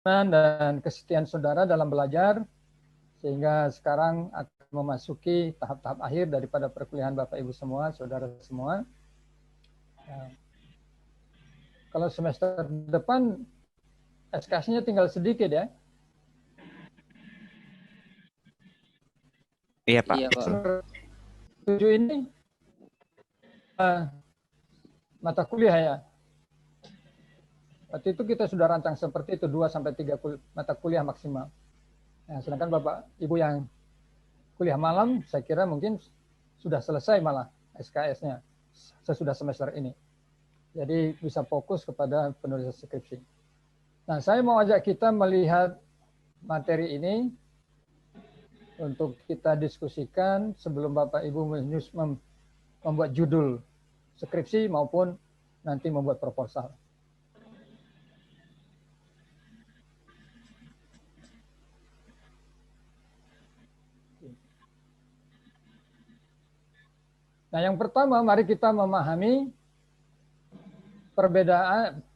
dan kesetiaan saudara dalam belajar, sehingga sekarang akan memasuki tahap-tahap akhir daripada perkuliahan Bapak Ibu semua, saudara semua. Kalau semester depan SKS-nya tinggal sedikit ya. Iya Pak. Iya Pak. 7 ini mata kuliah ya. Waktu itu kita sudah rancang seperti itu, 2-3 mata kuliah maksimal. Nah, sedangkan Bapak Ibu yang kuliah malam, saya kira mungkin sudah selesai malah SKS-nya sesudah semester ini. Jadi bisa fokus kepada penulisan skripsi. Nah, saya mau ajak kita melihat materi ini untuk kita diskusikan sebelum Bapak Ibu membuat judul skripsi maupun nanti membuat proposal. Nah, yang pertama mari kita memahami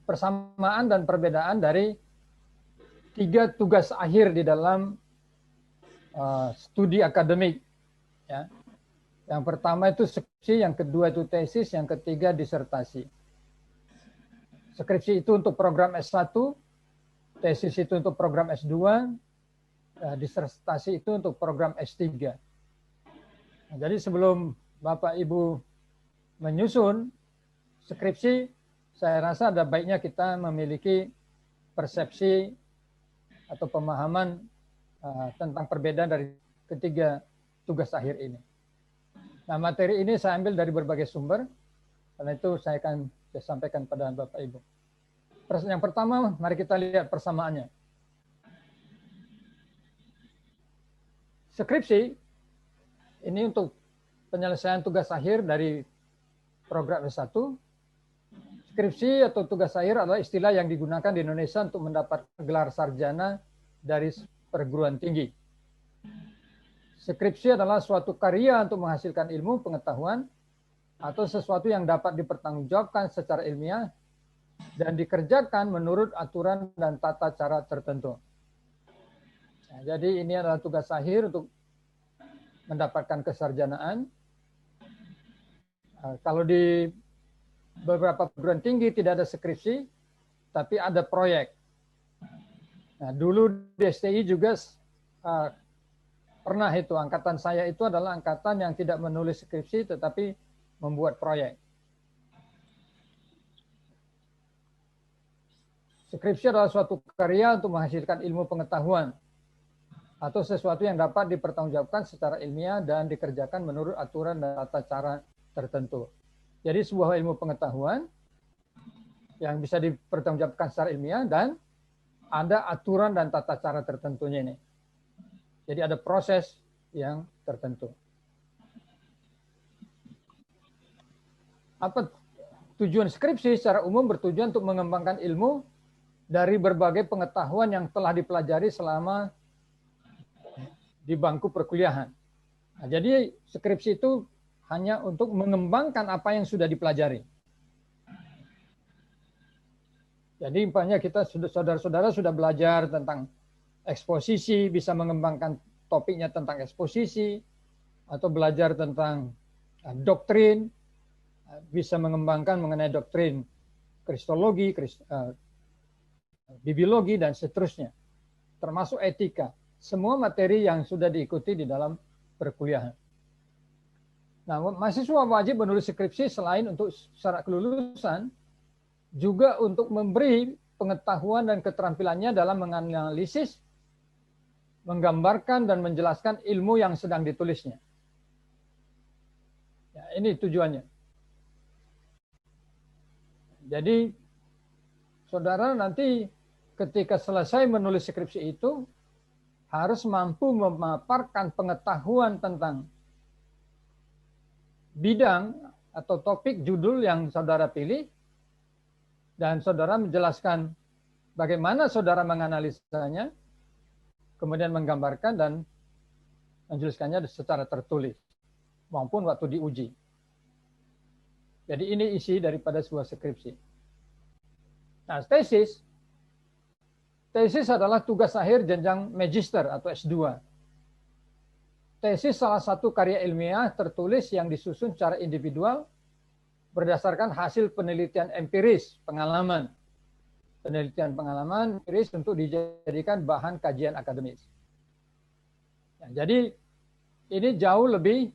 persamaan dan perbedaan dari 3 tugas akhir di dalam studi akademik. Ya. Yang pertama itu skripsi, yang kedua itu tesis, yang ketiga disertasi. Skripsi itu untuk program S1, tesis itu untuk program S2, disertasi itu untuk program S3. Nah, jadi sebelum Bapak Ibu menyusun skripsi, saya rasa ada baiknya kita memiliki persepsi atau pemahaman tentang perbedaan dari ketiga tugas akhir ini. Nah, materi ini saya ambil dari berbagai sumber, karena itu saya akan sampaikan pada Bapak Ibu. Yang pertama, mari kita lihat persamaannya. Skripsi ini untuk penyelesaian tugas akhir dari program S1. Skripsi atau tugas akhir adalah istilah yang digunakan di Indonesia untuk mendapatkan gelar sarjana dari perguruan tinggi. Skripsi adalah suatu karya untuk menghasilkan ilmu, pengetahuan, atau sesuatu yang dapat dipertanggungjawabkan secara ilmiah dan dikerjakan menurut aturan dan tata cara tertentu. Nah, jadi ini adalah tugas akhir untuk mendapatkan kesarjanaan. Kalau di beberapa perguruan tinggi tidak ada skripsi, tapi ada proyek. Nah, dulu di STI juga pernah itu, angkatan saya itu adalah angkatan yang tidak menulis skripsi, tetapi membuat proyek. Skripsi adalah suatu karya untuk menghasilkan ilmu pengetahuan atau sesuatu yang dapat dipertanggungjawabkan secara ilmiah dan dikerjakan menurut aturan dan tata cara tertentu. Jadi sebuah ilmu pengetahuan yang bisa dipertanggungjawabkan secara ilmiah dan ada aturan dan tata cara tertentunya ini. Jadi ada proses yang tertentu. Apa tujuan skripsi? Secara umum bertujuan untuk mengembangkan ilmu dari berbagai pengetahuan yang telah dipelajari selama di bangku perkuliahan. Nah, jadi skripsi itu hanya untuk mengembangkan apa yang sudah dipelajari. Jadi umpamanya kita saudara-saudara sudah belajar tentang eksposisi, bisa mengembangkan topiknya tentang eksposisi, atau belajar tentang doktrin, bisa mengembangkan mengenai doktrin kristologi, bibliologi, dan seterusnya. Termasuk etika. Semua materi yang sudah diikuti di dalam perkuliahan. Nah, mahasiswa wajib menulis skripsi selain untuk syarat kelulusan, juga untuk memberi pengetahuan dan keterampilannya dalam menganalisis, menggambarkan, dan menjelaskan ilmu yang sedang ditulisnya. Ya, ini tujuannya. Jadi, saudara nanti ketika selesai menulis skripsi itu, harus mampu memaparkan pengetahuan tentang bidang atau topik judul yang saudara pilih, dan saudara menjelaskan bagaimana saudara menganalisanya, kemudian menggambarkan dan menjelaskannya secara tertulis maupun waktu diuji. Jadi ini isi daripada sebuah skripsi. Nah, tesis Tesis adalah tugas akhir jenjang magister atau S2. Tesis salah satu karya ilmiah tertulis yang disusun secara individual berdasarkan hasil penelitian empiris, pengalaman. Penelitian pengalaman empiris untuk dijadikan bahan kajian akademis. Ya, jadi ini jauh lebih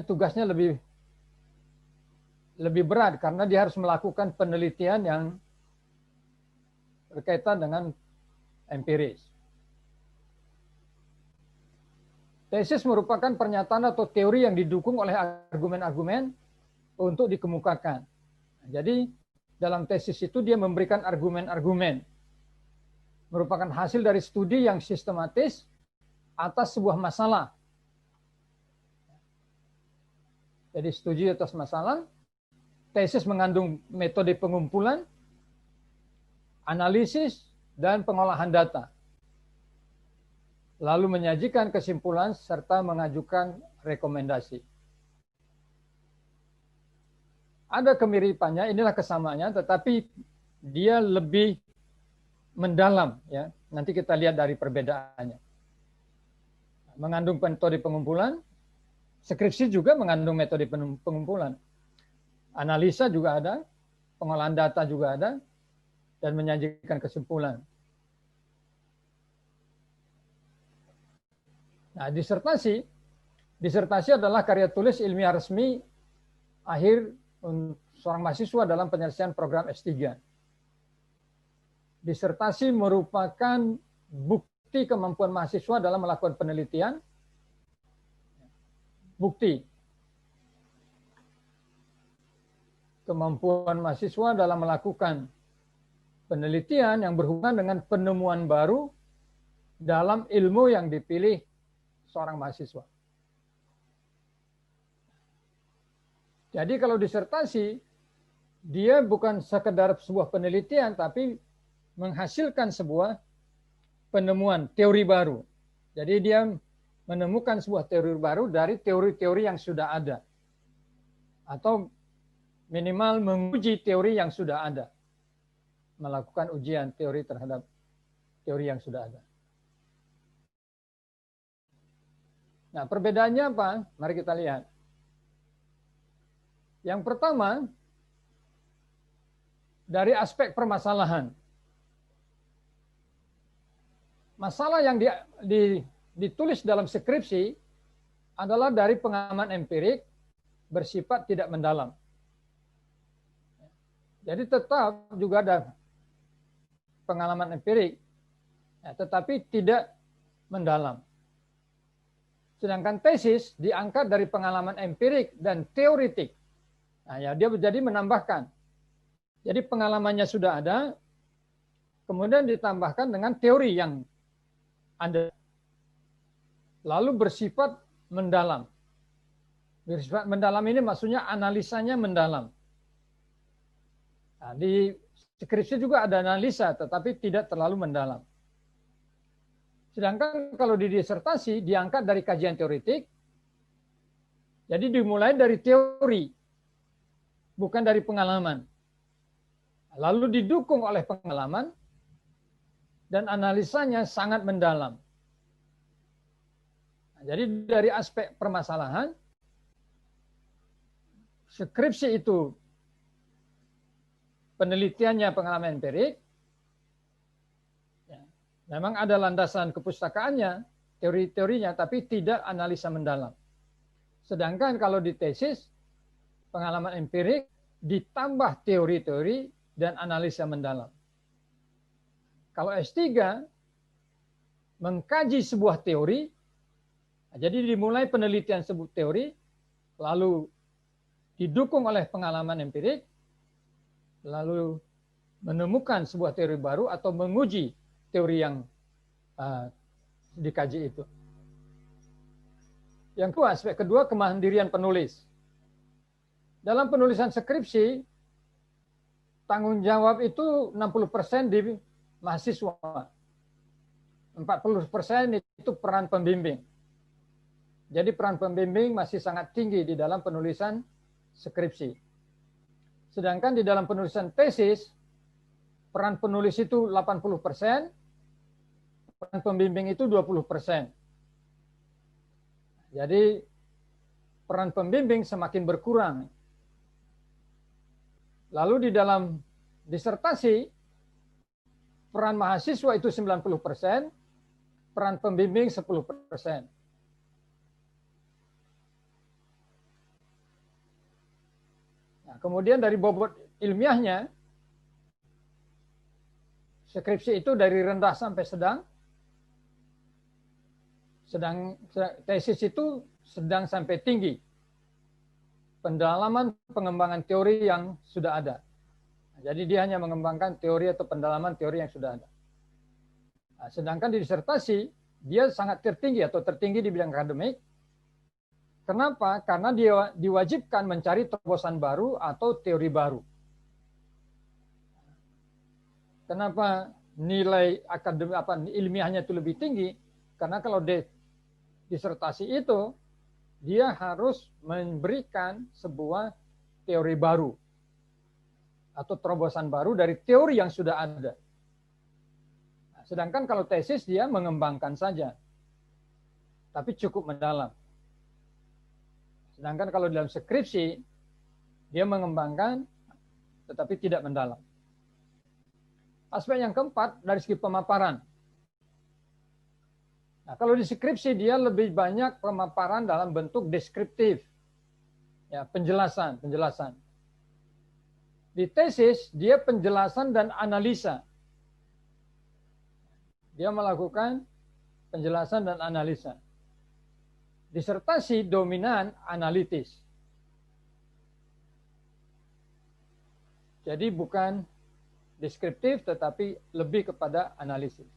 tugasnya lebih berat karena dia harus melakukan penelitian yang berkaitan dengan empiris. Tesis merupakan pernyataan atau teori yang didukung oleh argumen-argumen untuk dikemukakan. Jadi dalam tesis itu dia memberikan argumen-argumen. Merupakan hasil dari studi yang sistematis atas sebuah masalah. Jadi studi atas masalah, tesis mengandung metode pengumpulan, analisis, dan pengolahan data. Lalu menyajikan kesimpulan serta mengajukan rekomendasi. Ada kemiripannya, inilah kesamaannya, tetapi dia lebih mendalam. Ya. Nanti kita lihat dari perbedaannya. Mengandung metode pengumpulan, skripsi juga mengandung metode pengumpulan. Analisa juga ada, pengolahan data juga ada, dan menyajikan kesimpulan. Nah, disertasi adalah karya tulis ilmiah resmi akhir seorang mahasiswa dalam penyelesaian program S3. Disertasi merupakan bukti kemampuan mahasiswa dalam melakukan penelitian. Bukti kemampuan mahasiswa dalam melakukan penelitian yang berhubungan dengan penemuan baru dalam ilmu yang dipilih seorang mahasiswa. Jadi kalau disertasi, dia bukan sekedar sebuah penelitian, tapi menghasilkan sebuah penemuan teori baru. Jadi dia menemukan sebuah teori baru dari teori-teori yang sudah ada. Atau minimal menguji teori yang sudah ada. Melakukan ujian teori terhadap teori yang sudah ada. Nah, perbedaannya apa? Mari kita lihat. Yang pertama, dari aspek permasalahan. Masalah yang ditulis dalam skripsi adalah dari pengalaman empirik bersifat tidak mendalam. Jadi tetap juga ada pengalaman empirik, ya, tetapi tidak mendalam. Sedangkan tesis diangkat dari pengalaman empirik dan teoritik. Nah, ya, dia jadi menambahkan. Jadi pengalamannya sudah ada, kemudian ditambahkan dengan teori yang ada. Lalu bersifat mendalam. Bersifat mendalam ini maksudnya analisanya mendalam. Nah, di skripsi juga ada analisa, tetapi tidak terlalu mendalam. Sedangkan kalau di disertasi diangkat dari kajian teoritik, jadi dimulai dari teori, bukan dari pengalaman. Lalu didukung oleh pengalaman, dan analisanya sangat mendalam. Nah, jadi dari aspek permasalahan, skripsi itu penelitiannya pengalaman empirik, ya, memang ada landasan kepustakaannya, teori-teorinya, tapi tidak analisa mendalam. Sedangkan kalau di tesis, pengalaman empirik ditambah teori-teori dan analisa mendalam. Kalau S3, mengkaji sebuah teori, jadi dimulai penelitian sebuah teori, lalu didukung oleh pengalaman empirik, lalu menemukan sebuah teori baru atau menguji teori yang dikaji itu. Yang kedua, aspek kedua, kemandirian penulis. Dalam penulisan skripsi, tanggung jawab itu 60% di mahasiswa. 40% itu peran pembimbing. Jadi peran pembimbing masih sangat tinggi di dalam penulisan skripsi. Sedangkan di dalam penulisan tesis, peran penulis itu 80%, peran pembimbing itu 20%. Jadi peran pembimbing semakin berkurang. Lalu di dalam disertasi, peran mahasiswa itu 90%, peran pembimbing 10%. Nah, kemudian dari bobot ilmiahnya, skripsi itu dari rendah sampai sedang, tesis itu sedang sampai tinggi. Pendalaman pengembangan teori yang sudah ada. Jadi dia hanya mengembangkan teori atau pendalaman teori yang sudah ada. Nah, sedangkan di disertasi, dia sangat tertinggi atau tertinggi di bidang akademik. Kenapa? Karena dia diwajibkan mencari terobosan baru atau teori baru. Kenapa nilai akademik ilmiahnya itu lebih tinggi? Karena kalau disertasi itu dia harus memberikan sebuah teori baru atau terobosan baru dari teori yang sudah ada. Nah, sedangkan kalau tesis dia mengembangkan saja, tapi cukup mendalam. Sedangkan kalau dalam skripsi, dia mengembangkan tetapi tidak mendalam. Aspek yang keempat dari segi pemaparan. Nah, kalau di skripsi dia lebih banyak pemaparan dalam bentuk deskriptif. Ya, penjelasan. Di tesis dia penjelasan dan analisa. Dia melakukan penjelasan dan analisa. Disertasi dominan analitis. Jadi bukan deskriptif tetapi lebih kepada analisis.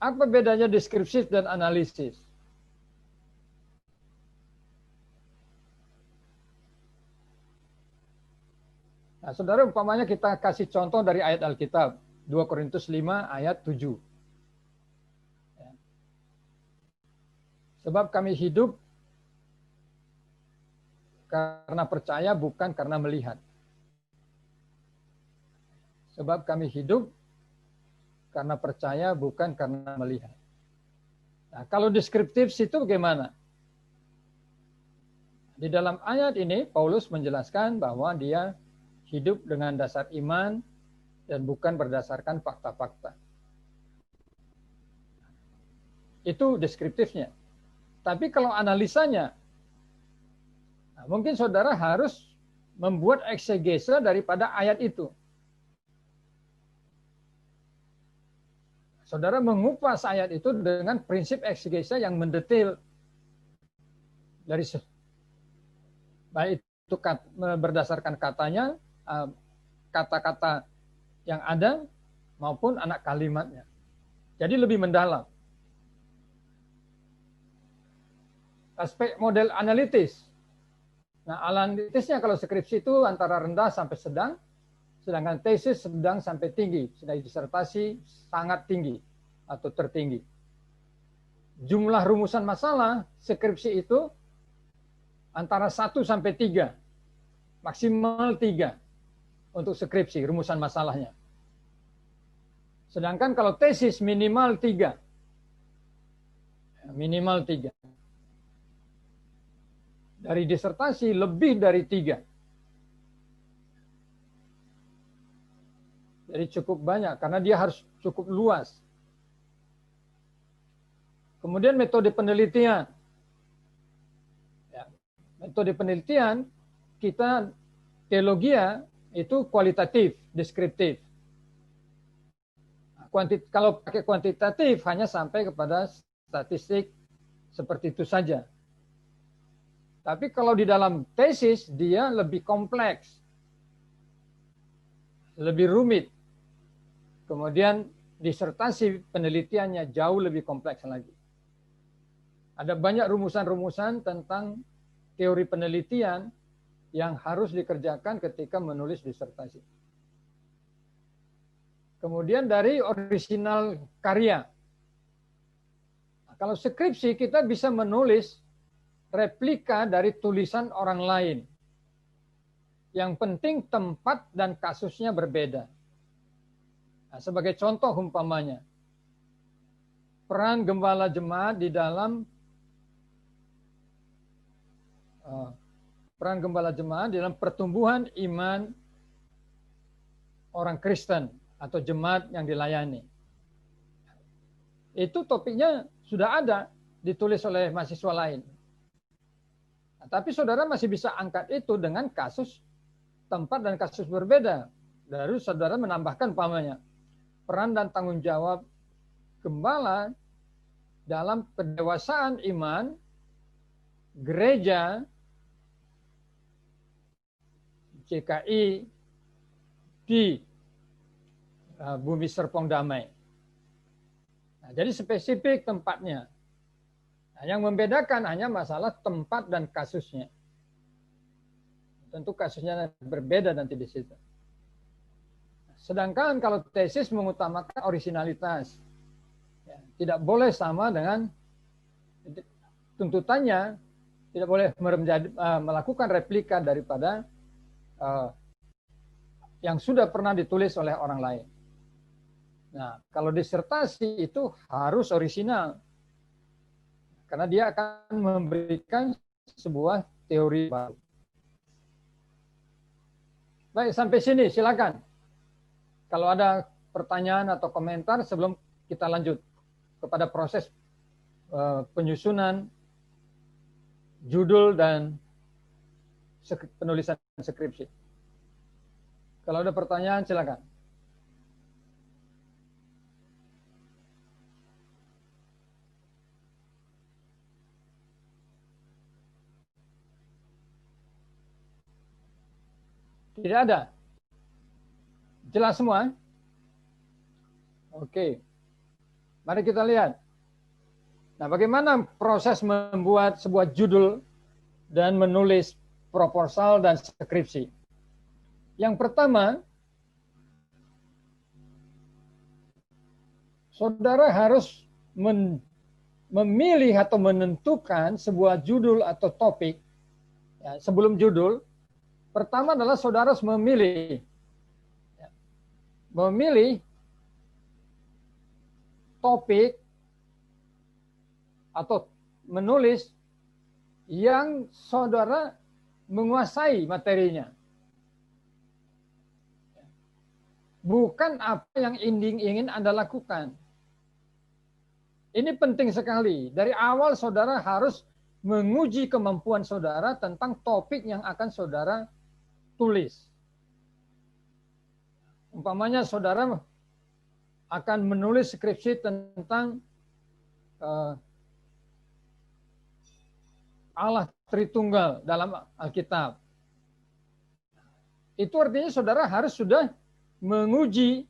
Apa bedanya deskriptif dan analisis? Nah, saudara, umpamanya kita kasih contoh dari ayat Alkitab. 2 Korintus 5 ayat 7. Sebab kami hidup karena percaya bukan karena melihat. Sebab kami hidup karena percaya bukan karena melihat. Nah, kalau deskriptif itu bagaimana? Di dalam ayat ini Paulus menjelaskan bahwa dia hidup dengan dasar iman dan bukan berdasarkan fakta-fakta. Itu deskriptifnya. Tapi kalau analisanya, nah mungkin saudara harus membuat eksegese daripada ayat itu. Saudara mengupas ayat itu dengan prinsip eksegese yang mendetail. Dari baik itu berdasarkan katanya, kata-kata yang ada maupun anak kalimatnya. Jadi lebih mendalam. Aspek model analitis. Nah, analitisnya kalau skripsi itu antara rendah sampai sedang, sedangkan tesis sedang sampai tinggi, sedangkan disertasi sangat tinggi atau tertinggi. Jumlah rumusan masalah skripsi itu antara 1 sampai 3, maksimal 3 untuk skripsi rumusan masalahnya. Sedangkan kalau tesis minimal 3. Minimal 3. Dari disertasi lebih dari 3. Jadi cukup banyak karena dia harus cukup luas. Kemudian metode penelitian. Ya, metode penelitian kita teologia itu kualitatif, deskriptif. Kalau pakai kuantitatif hanya sampai kepada statistik seperti itu saja. Tapi kalau di dalam tesis dia lebih kompleks, lebih rumit. Kemudian disertasi penelitiannya jauh lebih kompleks lagi. Ada banyak rumusan-rumusan tentang teori penelitian yang harus dikerjakan ketika menulis disertasi. Kemudian dari orisinal karya. Nah, kalau skripsi kita bisa menulis replika dari tulisan orang lain. Yang penting tempat dan kasusnya berbeda. Nah, sebagai contoh umpamanya, peran gembala jemaat di dalam pertumbuhan iman orang Kristen atau jemaat yang dilayani. Itu topiknya sudah ada, ditulis oleh mahasiswa lain. Nah, tapi saudara masih bisa angkat itu dengan kasus tempat dan kasus berbeda. Lalu saudara menambahkan umpamanya peran dan tanggung jawab gembala dalam pendewasaan iman gereja GKI di Bumi Serpong Damai. Nah, jadi spesifik tempatnya. Nah, yang membedakan hanya masalah tempat dan kasusnya. Tentu kasusnya berbeda nanti di situ. Sedangkan kalau tesis mengutamakan originalitas, ya, tidak boleh sama dengan tuntutannya, tidak boleh melakukan replika daripada yang sudah pernah ditulis oleh orang lain. Nah, kalau disertasi itu harus orisinal, karena dia akan memberikan sebuah teori baru. Baik, sampai sini silakan. Kalau ada pertanyaan atau komentar sebelum kita lanjut kepada proses penyusunan judul dan penulisan skripsi. Kalau ada pertanyaan silakan. Tidak ada? Jelas semua? Oke. Mari kita lihat. Nah, bagaimana proses membuat sebuah judul dan menulis proposal dan skripsi? Yang pertama, saudara harus memilih atau menentukan sebuah judul atau topik. Ya, sebelum judul, pertama adalah saudara harus memilih topik atau menulis yang saudara menguasai materinya. Bukan apa yang ingin Anda lakukan. Ini penting sekali. Dari awal saudara harus menguji kemampuan saudara tentang topik yang akan saudara tulis. Umpamanya saudara akan menulis skripsi tentang Allah Tritunggal dalam Alkitab. Itu artinya saudara harus sudah menguji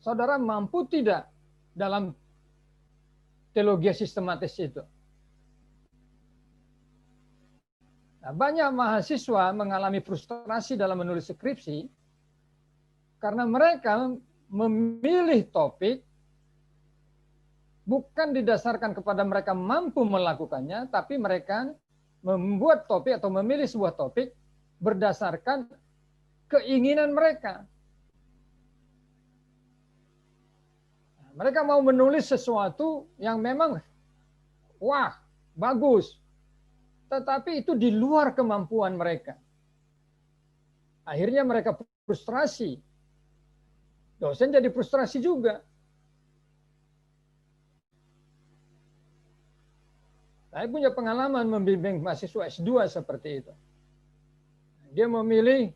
saudara mampu tidak dalam teologi sistematis itu. Nah, banyak mahasiswa mengalami frustrasi dalam menulis skripsi karena mereka memilih topik bukan didasarkan kepada mereka mampu melakukannya, tapi mereka membuat topik atau memilih sebuah topik berdasarkan keinginan mereka. Mereka mau menulis sesuatu yang memang wah, bagus. Tetapi itu di luar kemampuan mereka. Akhirnya mereka frustrasi. Dosen jadi frustrasi juga. Saya punya pengalaman membimbing mahasiswa S2 seperti itu. Dia memilih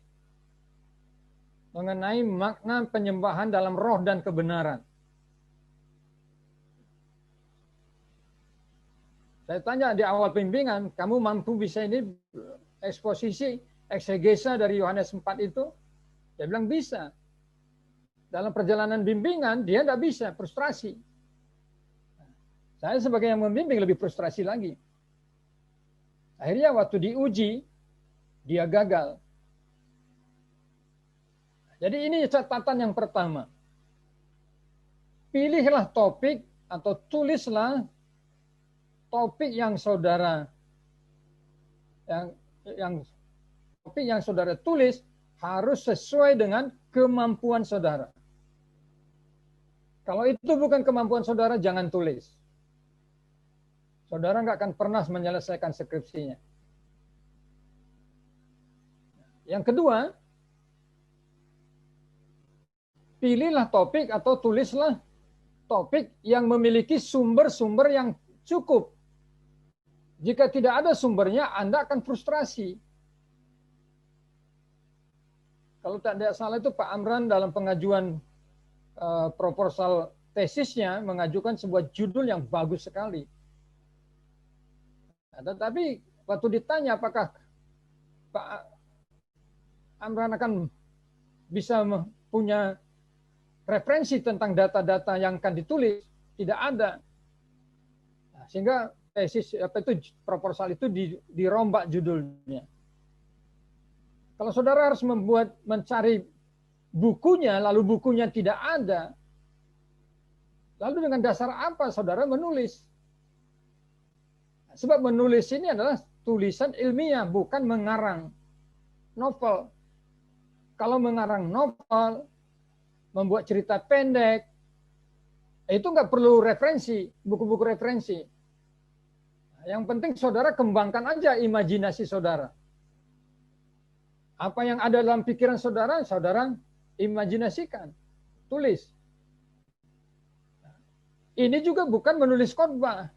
mengenai makna penyembahan dalam roh dan kebenaran. Saya tanya di awal pembimbingan, kamu mampu bisa ini eksposisi, eksegesa dari Yohanes 4 itu? Dia bilang bisa. Dalam perjalanan bimbingan, dia tidak bisa, frustrasi. Saya sebagai yang membimbing lebih frustrasi lagi. Akhirnya waktu diuji, dia gagal. Jadi ini catatan yang pertama. Pilihlah topik atau tulislah topik yang saudara yang topik yang saudara tulis harus sesuai dengan kemampuan saudara. Kalau itu bukan kemampuan saudara, jangan tulis. Saudara nggak akan pernah menyelesaikan skripsinya. Yang kedua, pilihlah topik atau tulislah topik yang memiliki sumber-sumber yang cukup. Jika tidak ada sumbernya, Anda akan frustrasi. Kalau tidak salah itu Pak Amran dalam pengajuan proposal tesisnya mengajukan sebuah judul yang bagus sekali. Nah, tetapi waktu ditanya apakah Pak Amran akan bisa punya referensi tentang data-data yang akan ditulis, tidak ada. Nah, sehingga tesis proposal itu dirombak judulnya. Kalau saudara harus mencari bukunya, lalu bukunya tidak ada, lalu dengan dasar apa saudara menulis? Sebab menulis ini adalah tulisan ilmiah, bukan mengarang novel. Kalau mengarang novel, membuat cerita pendek, itu nggak perlu referensi, buku-buku referensi. Yang penting saudara kembangkan aja imajinasi saudara. Apa yang ada dalam pikiran saudara, saudara imajinasikan, tulis. Ini juga bukan menulis khotbah.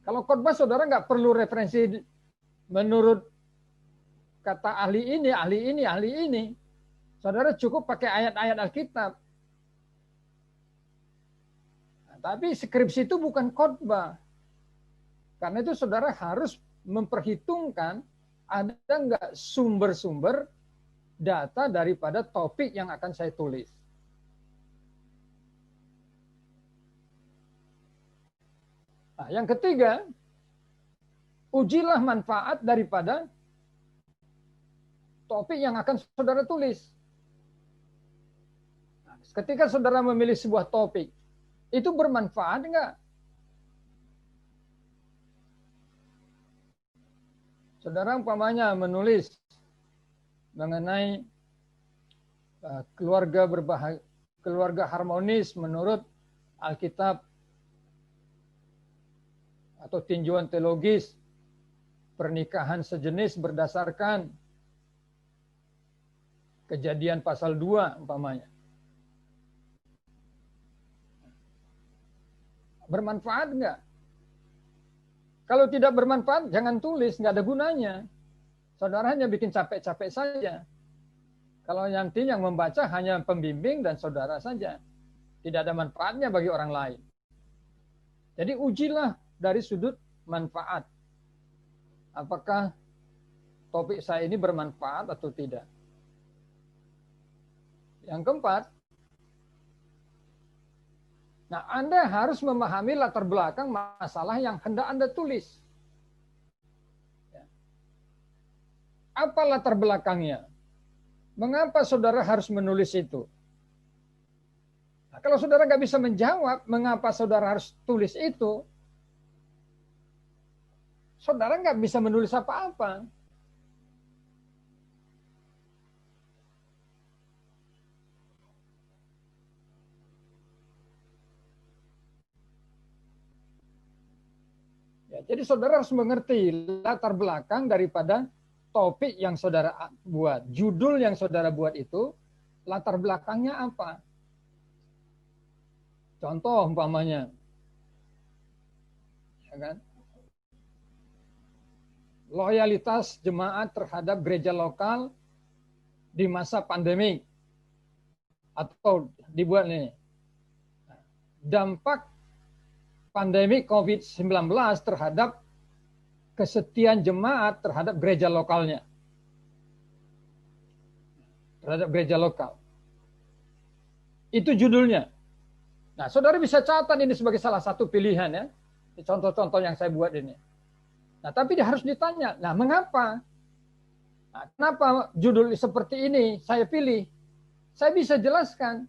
Kalau khotbah saudara nggak perlu referensi menurut kata ahli ini, ahli ini, ahli ini. Saudara cukup pakai ayat-ayat Alkitab. Nah, tapi skripsi itu bukan khotbah. Karena itu saudara harus memperhitungkan ada nggak sumber-sumber data daripada topik yang akan saya tulis. Nah, yang ketiga, ujilah manfaat daripada topik yang akan saudara tulis. Nah, ketika saudara memilih sebuah topik, itu bermanfaat enggak? Saudara umpamanya menulis mengenai keluarga harmonis menurut Alkitab atau tinjauan teologis pernikahan sejenis berdasarkan Kejadian pasal 2 umpamanya. Bermanfaat enggak? Kalau tidak bermanfaat, jangan tulis, nggak ada gunanya. Saudara hanya bikin capek-capek saja. Kalau nanti yang membaca hanya pembimbing dan saudara saja. Tidak ada manfaatnya bagi orang lain. Jadi ujilah dari sudut manfaat. Apakah topik saya ini bermanfaat atau tidak? Yang keempat, nah, Anda harus memahami latar belakang masalah yang hendak Anda tulis. Apa latar belakangnya? Mengapa saudara harus menulis itu? Nah, kalau saudara nggak bisa menjawab mengapa saudara harus tulis itu, saudara nggak bisa menulis apa-apa. Jadi saudara harus mengerti latar belakang daripada topik yang saudara buat. Judul yang saudara buat itu, latar belakangnya apa? Contoh umpamanya. Ya kan? Loyalitas jemaat terhadap gereja lokal di masa pandemi. Atau dibuat nih. Dampak pandemi COVID-19 terhadap kesetiaan jemaat terhadap gereja lokalnya. Terhadap gereja lokal. Itu judulnya. Nah, saudara bisa catat ini sebagai salah satu pilihan ya. Contoh-contoh yang saya buat ini. Nah, tapi dia harus ditanya, nah mengapa? Nah, kenapa judul seperti ini saya pilih? Saya bisa jelaskan.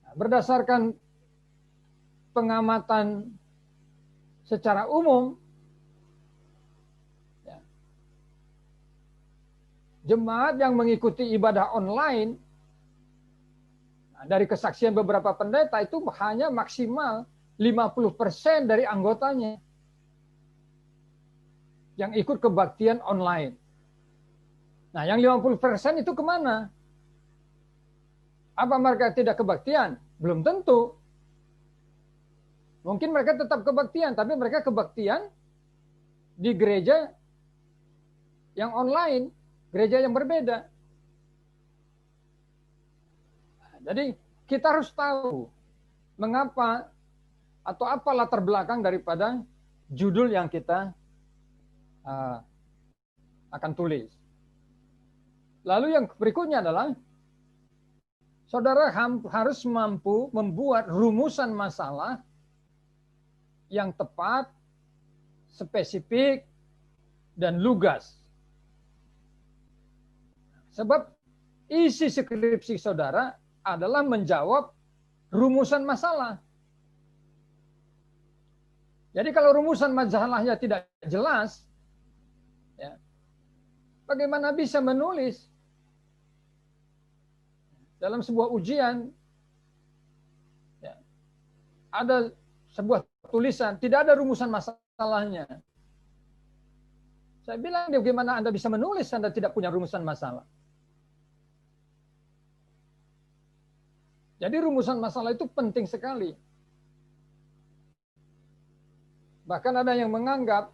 Nah, berdasarkan pengamatan secara umum, jemaat yang mengikuti ibadah online, dari kesaksian beberapa pendeta itu hanya maksimal 50% dari anggotanya yang ikut kebaktian online. Nah, yang 50% itu kemana? Apa mereka tidak kebaktian? Belum tentu. Mungkin mereka tetap kebaktian, tapi mereka kebaktian di gereja yang online, gereja yang berbeda. Jadi kita harus tahu mengapa atau apa latar belakang daripada judul yang kita akan tulis. Lalu yang berikutnya adalah saudara harus mampu membuat rumusan masalah yang tepat, spesifik, dan lugas. Sebab isi skripsi saudara adalah menjawab rumusan masalah. Jadi kalau rumusan masalahnya tidak jelas, ya, bagaimana bisa menulis? Dalam sebuah ujian, ya, ada sebuah tulisan, tidak ada rumusan masalahnya. Saya bilang, bagaimana Anda bisa menulis Anda tidak punya rumusan masalah? Jadi rumusan masalah itu penting sekali. Bahkan ada yang menganggap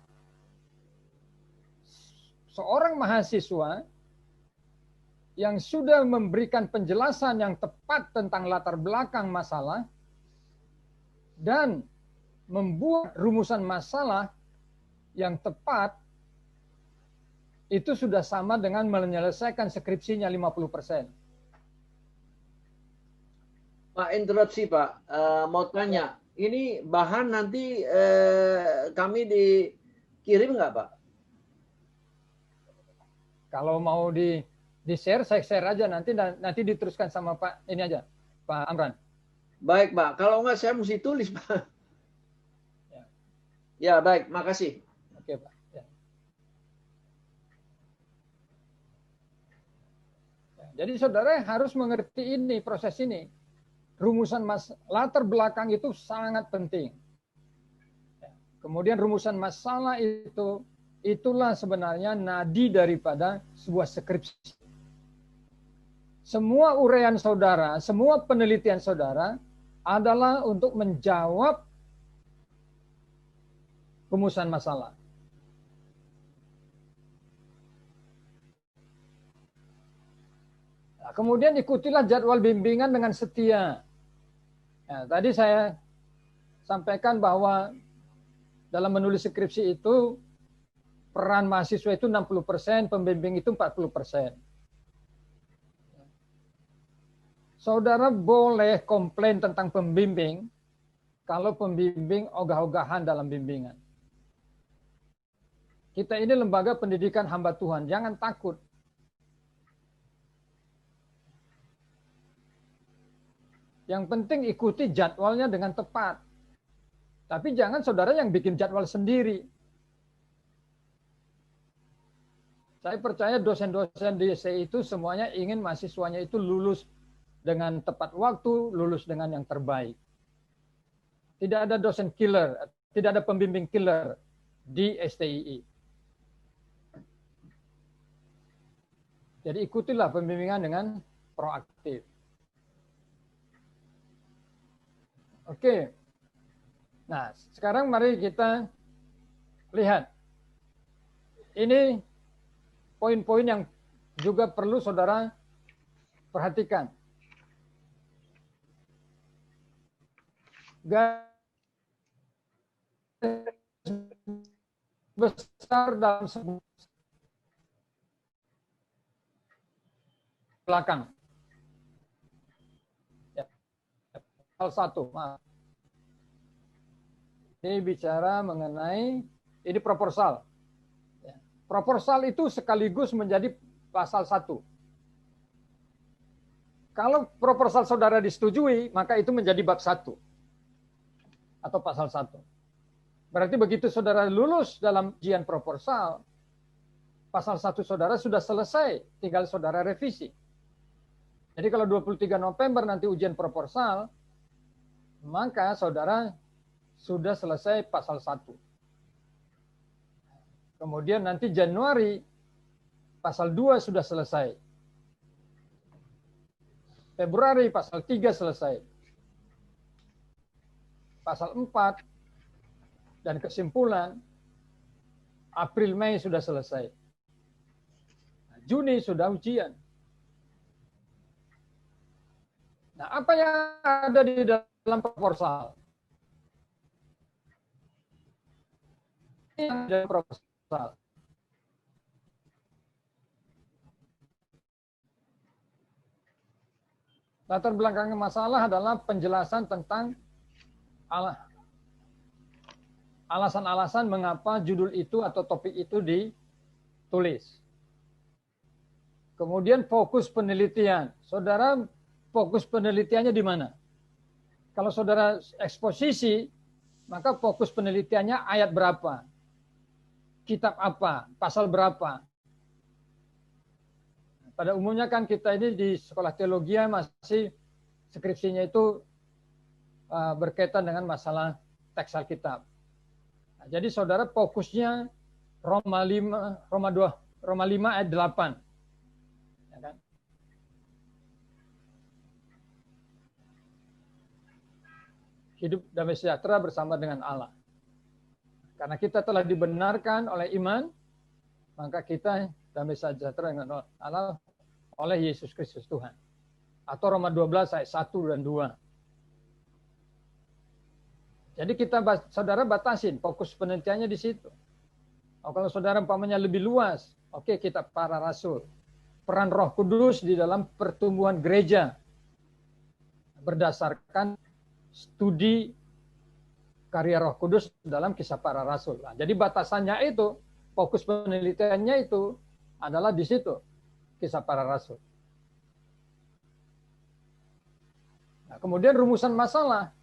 seorang mahasiswa yang sudah memberikan penjelasan yang tepat tentang latar belakang masalah dan membuat rumusan masalah yang tepat itu sudah sama dengan menyelesaikan skripsinya 50%. Pak, interupsi Pak, mau tanya, ini bahan nanti kami dikirim nggak Pak? Kalau mau di share, saya share aja nanti diteruskan sama Pak ini aja, Pak Amran. Baik Pak, kalau nggak saya mesti tulis Pak. Ya baik, makasih. Oke Pak. Ya. Jadi saudara harus mengerti ini, proses ini. Rumusan latar belakang itu sangat penting. Kemudian rumusan masalah itulah sebenarnya nadi daripada sebuah skripsi. Semua uraian saudara, semua penelitian saudara adalah untuk menjawab rumusan masalah. Nah, kemudian ikutilah jadwal bimbingan dengan setia. Nah, tadi saya sampaikan bahwa dalam menulis skripsi itu peran mahasiswa itu 60%, pembimbing itu 40%. Saudara boleh komplain tentang pembimbing kalau pembimbing ogah-ogahan dalam bimbingan. Kita ini lembaga pendidikan hamba Tuhan, jangan takut. Yang penting ikuti jadwalnya dengan tepat. Tapi jangan saudara yang bikin jadwal sendiri. Saya percaya dosen-dosen di STI itu semuanya ingin mahasiswanya itu lulus dengan tepat waktu, lulus dengan yang terbaik. Tidak ada dosen killer, tidak ada pembimbing killer di STII. Jadi ikutilah pembimbingan dengan proaktif. Oke. Nah, sekarang mari kita lihat. Ini poin-poin yang juga perlu saudara perhatikan. Garis besar dalam sebuah belakang. Ya. Pasal 1, maaf. Ini bicara mengenai, ini proposal. Ya. Proposal itu sekaligus menjadi pasal 1. Kalau proposal saudara disetujui, maka itu menjadi bab 1. Atau pasal 1. Berarti begitu saudara lulus dalam ujian proposal, pasal 1 saudara sudah selesai, tinggal saudara revisi. Jadi kalau 23 November nanti ujian proposal, maka saudara sudah selesai pasal 1. Kemudian nanti Januari pasal 2 sudah selesai. Februari pasal 3 selesai. Pasal 4 dan kesimpulan April Mei sudah selesai. Juni sudah ujian. Nah, apa yang ada di dalam proposal? Ini yang ada di proposal. Latar belakang masalah adalah penjelasan tentang alasan-alasan mengapa judul itu atau topik itu ditulis. Kemudian fokus penelitian. Saudara fokus penelitiannya di mana? Kalau saudara eksposisi, maka fokus penelitiannya ayat berapa? Kitab apa? Pasal berapa? Pada umumnya kan kita ini di sekolah teologi masih skripsinya itu berkaitan dengan masalah teks Alkitab. Nah, jadi saudara fokusnya Roma 5 ayat 8. Ya kan? Hidup damai sejahtera bersama dengan Allah. Karena kita telah dibenarkan oleh iman, maka kita damai sejahtera dengan Allah oleh Yesus Kristus Tuhan. Atau Roma 12 ayat 1 dan 2. Jadi kita saudara batasin fokus penelitiannya di situ. Kalau saudara umpamanya lebih luas, oke, kitab para rasul. Peran Roh Kudus di dalam pertumbuhan gereja berdasarkan studi karya Roh Kudus dalam kisah para rasul. Nah, jadi batasannya itu, fokus penelitiannya itu adalah di situ, kisah para rasul. Nah, kemudian rumusan masalah.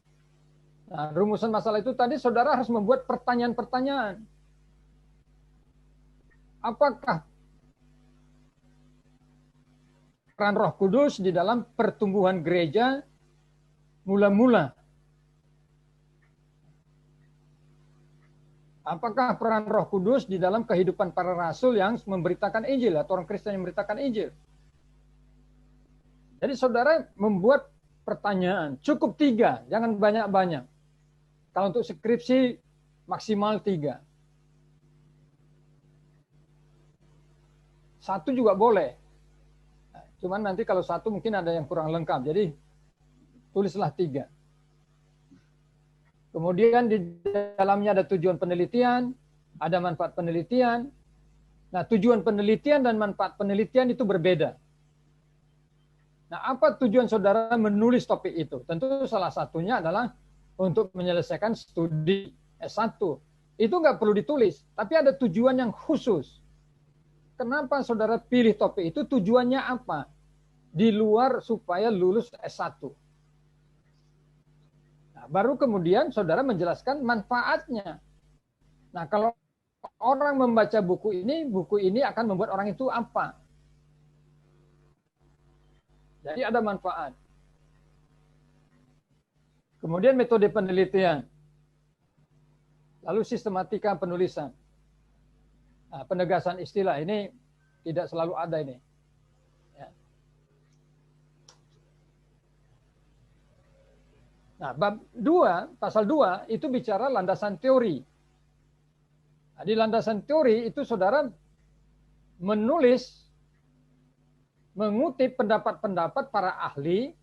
Nah, rumusan masalah itu tadi saudara harus membuat pertanyaan-pertanyaan. Apakah peran Roh Kudus di dalam pertumbuhan gereja mula-mula? Apakah peran Roh Kudus di dalam kehidupan para rasul yang memberitakan Injil atau orang Kristen yang memberitakan Injil? Jadi saudara membuat pertanyaan, cukup 3, jangan banyak-banyak. Kalau untuk skripsi maksimal 3. 1 juga boleh. Nah, cuman nanti kalau 1 mungkin ada yang kurang lengkap. Jadi tulislah 3. Kemudian di dalamnya ada tujuan penelitian, ada manfaat penelitian. Nah, tujuan penelitian dan manfaat penelitian itu berbeda. Nah, apa tujuan saudara menulis topik itu? Tentu salah satunya adalah untuk menyelesaikan studi S1. Itu nggak perlu ditulis, tapi ada tujuan yang khusus. Kenapa saudara pilih topik itu? Tujuannya apa? Di luar supaya lulus S1. Nah, baru kemudian saudara menjelaskan manfaatnya. Nah, kalau orang membaca buku ini akan membuat orang itu apa? Jadi ada manfaat. Kemudian metode penelitian. Lalu sistematika penulisan. Nah, penegasan istilah ini tidak selalu ada ini. Ya. Nah, bab 2, pasal 2 itu bicara landasan teori. Nah, di landasan teori itu saudara mengutip pendapat-pendapat para ahli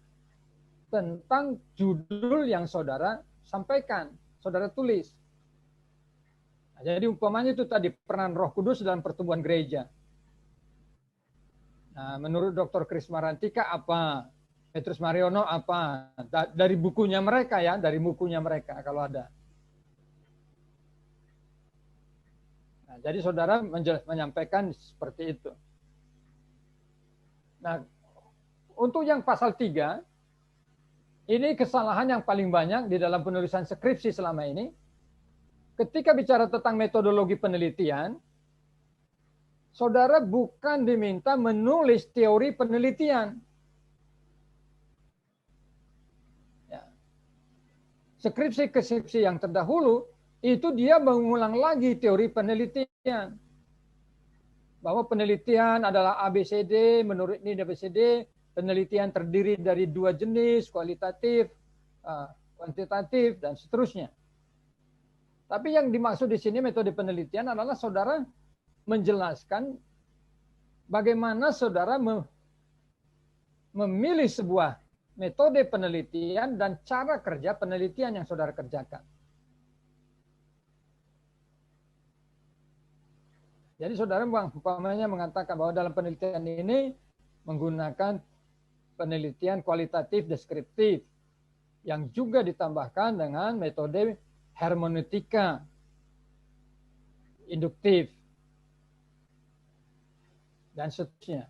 tentang judul yang saudara sampaikan, saudara tulis. Nah, jadi umpamanya itu tadi peran Roh Kudus dalam pertumbuhan gereja. Nah, menurut Dr. Chris Marantika apa? Petrus Mariono apa? Dari bukunya mereka ya, dari bukunya mereka kalau ada. Nah, jadi saudara menyampaikan seperti itu. Nah, untuk yang pasal 3, ini kesalahan yang paling banyak di dalam penulisan skripsi selama ini. Ketika bicara tentang metodologi penelitian, saudara bukan diminta menulis teori penelitian. Ya. Skripsi yang terdahulu, itu dia mengulang lagi teori penelitian. Bahwa penelitian adalah ABCD, menurut ini ABCD, penelitian terdiri dari 2 jenis, kualitatif, kuantitatif, dan seterusnya. Tapi yang dimaksud di sini metode penelitian adalah saudara menjelaskan bagaimana saudara memilih sebuah metode penelitian dan cara kerja penelitian yang saudara kerjakan. Jadi saudara umpamanya mengatakan bahwa dalam penelitian ini menggunakan penelitian kualitatif deskriptif yang juga ditambahkan dengan metode hermeneutika induktif dan seterusnya.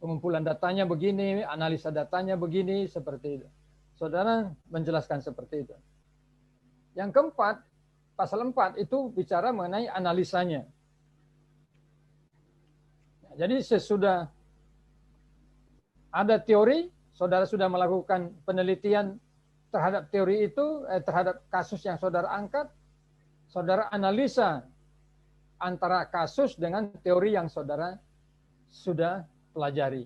Pengumpulan datanya begini, analisa datanya begini, seperti itu. Saudara menjelaskan seperti itu. Yang keempat, pasal 4 itu bicara mengenai analisanya. Jadi sesudah ada teori, saudara sudah melakukan penelitian terhadap teori itu, terhadap kasus yang saudara angkat, saudara analisa antara kasus dengan teori yang saudara sudah pelajari.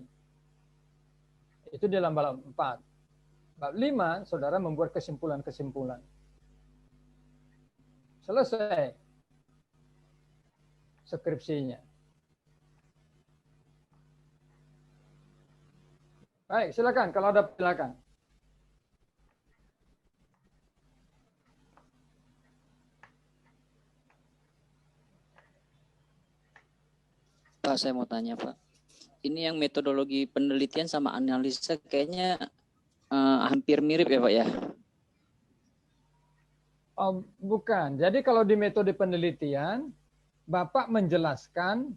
Itu dalam bab 4. Bab 5, saudara membuat kesimpulan-kesimpulan. Selesai skripsinya. Baik, silakan kalau ada silakan. Pak, saya mau tanya, Pak. Ini yang metodologi penelitian sama analisa kayaknya hampir mirip ya, Pak ya? Oh, bukan. Jadi kalau di metode penelitian, Bapak menjelaskan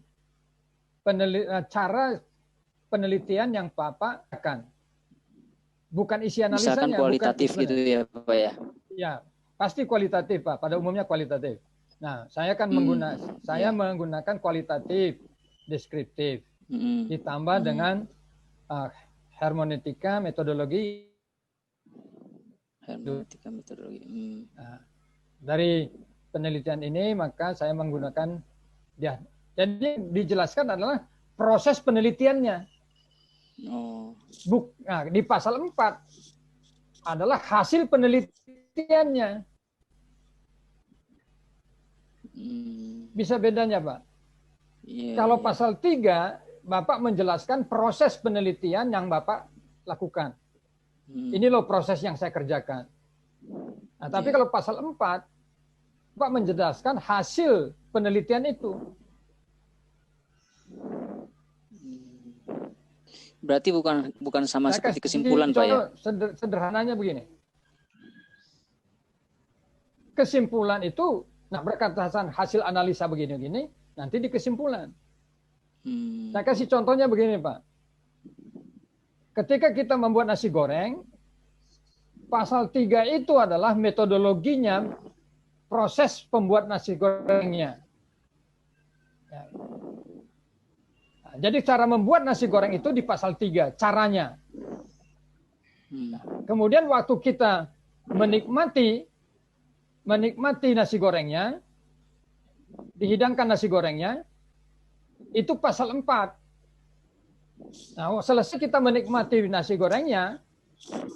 cara penelitian yang Bapak akan. Bukan isi analisanya. Misalkan kualitatif gitu ya, Pak ya? Ya, pasti kualitatif, Pak. Pada umumnya kualitatif. Nah, saya kan menggunakan kualitatif, deskriptif, ditambah dengan hermeneutika metodologi. Hermeneutika metodologi. Nah, dari penelitian ini maka saya menggunakan dia. Jadi dijelaskan adalah proses penelitiannya. Oh. Nah, di pasal 4 adalah hasil penelitiannya. Bisa bedanya, Pak? Kalau pasal 3, Bapak menjelaskan proses penelitian yang Bapak lakukan. Ini loh proses yang saya kerjakan. Nah, tapi kalau pasal 4, Bapak menjelaskan hasil penelitian itu. Berarti bukan sama seperti kesimpulan, Pak ya? Sederhananya begini. Kesimpulan itu, nah berdasarkan hasil analisa begini-begini, nanti di kesimpulan. Saya kasih contohnya begini, Pak. Ketika kita membuat nasi goreng, pasal 3 itu adalah metodologinya, proses pembuat nasi gorengnya. Ya. Nah, jadi cara membuat nasi goreng itu di pasal 3, caranya. Nah, kemudian waktu kita menikmati nasi gorengnya, dihidangkan nasi gorengnya, itu pasal 4. Nah, selesai kita menikmati nasi gorengnya,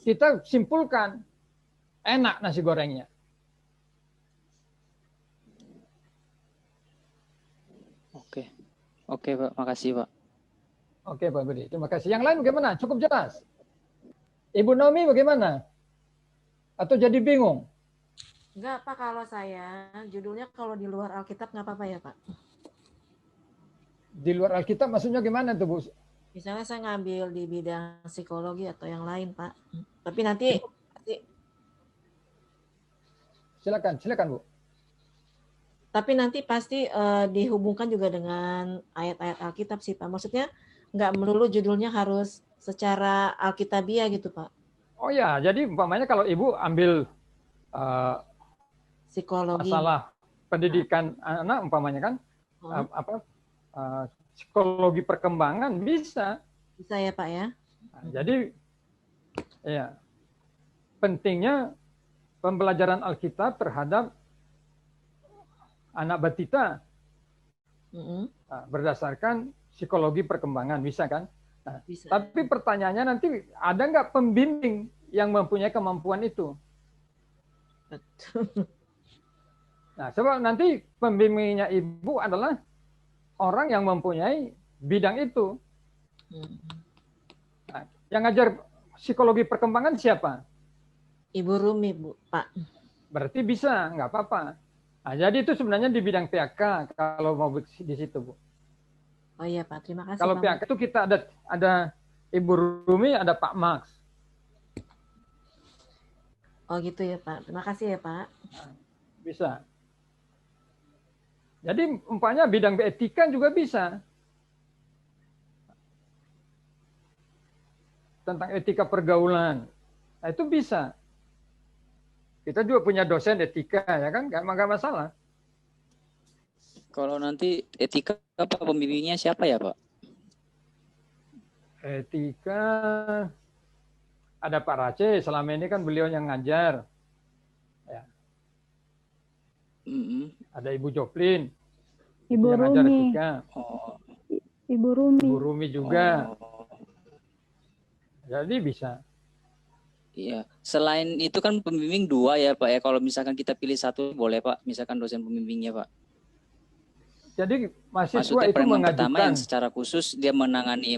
kita simpulkan enak nasi gorengnya. Oke, Pak. Makasih, Pak. Oke, Pak Budi. Terima kasih. Yang lain bagaimana? Cukup jelas? Ibu Nomi bagaimana? Atau jadi bingung? Enggak, Pak. Kalau saya, judulnya kalau di luar Alkitab nggak apa-apa ya, Pak? Di luar Alkitab maksudnya gimana tuh, Bu? Misalnya saya ngambil di bidang psikologi atau yang lain, Pak. Tapi nanti silakan, Bu. Tapi nanti pasti dihubungkan juga dengan ayat-ayat Alkitab sih, Pak. Maksudnya nggak melulu judulnya harus secara Alkitabiah gitu, Pak. Oh ya, jadi umpamanya kalau Ibu ambil psikologi, masalah pendidikan anak umpamanya kan, psikologi perkembangan bisa. Bisa ya Pak ya. Nah, jadi ya pentingnya pembelajaran Alkitab terhadap anak batita berdasarkan psikologi perkembangan, bisa kan? Nah, Bisa. tapi pertanyaannya nanti ada nggak pembimbing yang mempunyai kemampuan itu? Betul. Nah, sebab nanti pembimbingnya ibu adalah orang yang mempunyai bidang itu. Nah, yang ngajar psikologi perkembangan siapa? Ibu Rumi, Bu, Pak. Berarti bisa, nggak apa-apa. Nah, jadi itu sebenarnya di bidang PAK kalau mau di situ, Bu. Oh iya Pak, terima kasih. Kalau Pak. PAK itu kita ada Ibu Rumi, ada Pak Max. Oh gitu ya Pak, terima kasih ya Pak. Bisa. Jadi umpamanya bidang etika juga bisa. Tentang etika pergaulan. Nah, itu bisa. Kita juga punya dosen etika, ya kan? Nggak masalah. Kalau nanti etika apa pembimbingnya siapa ya Pak? Etika ada Pak Race, selama ini kan beliau yang ngajar. Ya. Ada Ibu Joplin. Ibu yang ngajar Rumi. etika. Oh. Ibu Rumi. Ibu Rumi juga. Oh. Jadi bisa. Iya. Selain itu kan pembimbing 2 ya Pak ya. Kalau misalkan kita pilih satu boleh Pak, misalkan dosen pembimbingnya Pak. Jadi mahasiswa Maksudnya itu yang pertama mengajukan. yang secara khusus dia menangani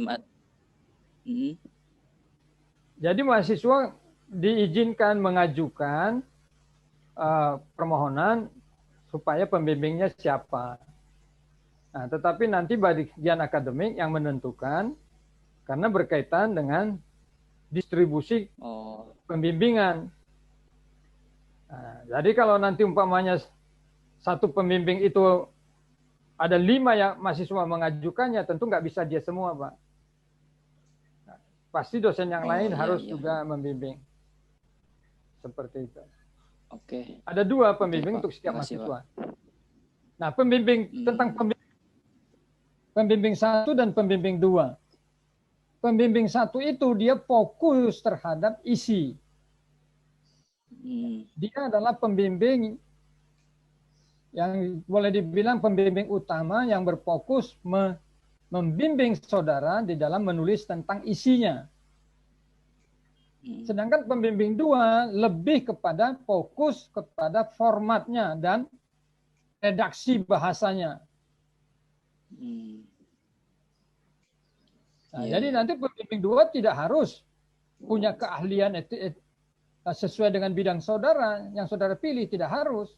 Jadi mahasiswa diizinkan mengajukan permohonan supaya pembimbingnya siapa. Nah, tetapi nanti bagian akademik yang menentukan karena berkaitan dengan distribusi pembimbingan. Nah, jadi kalau nanti umpamanya satu pembimbing itu ada 5 yang mahasiswa mengajukannya, tentu nggak bisa dia semua, Pak. Nah, pasti dosen yang lain harus juga membimbing. Seperti itu. Oke. Ada 2 pembimbing untuk setiap mahasiswa. Nah, pembimbing tentang pembimbing 1 dan pembimbing 2. Pembimbing 1 itu dia fokus terhadap isi. Dia adalah pembimbing yang boleh dibilang pembimbing utama yang berfokus membimbing saudara di dalam menulis tentang isinya. Sedangkan pembimbing 2 lebih kepada fokus kepada formatnya dan redaksi bahasanya. Nah, jadi nanti pembimbing 2 tidak harus punya keahlian sesuai dengan bidang saudara yang saudara pilih, tidak harus.